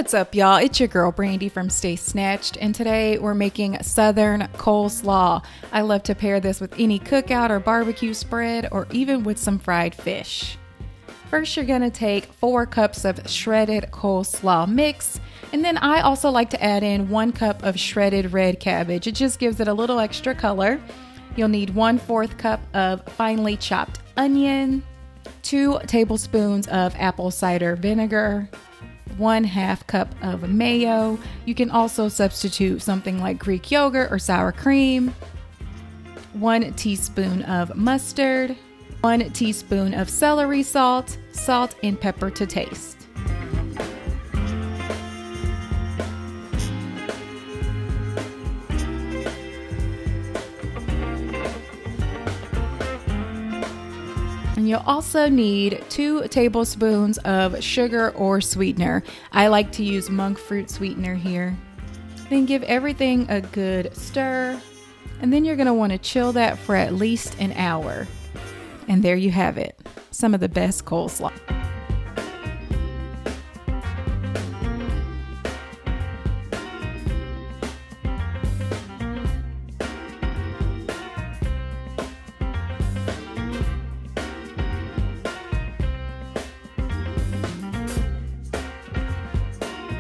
What's up, y'all? It's your girl Brandy from Stay Snatched, and today we're making Southern Coleslaw. I love to pair this with any cookout or barbecue spread, or even with some fried fish. First, you're gonna take 4 cups of shredded coleslaw mix, and then I also like to add in 1 cup of shredded red cabbage. It just gives it a little extra color. You'll need 1/4 cup of finely chopped onion, 2 tablespoons of apple cider vinegar, 1/2 cup of mayo. You can also substitute something like Greek yogurt or sour cream, 1 teaspoon of mustard, 1 teaspoon of celery salt, salt and pepper to taste. And you'll also need 2 tablespoons of sugar or sweetener. I like to use monk fruit sweetener here. Then give everything a good stir. And then you're going to want to chill that for at least an hour. And there you have it, some of the best coleslaw.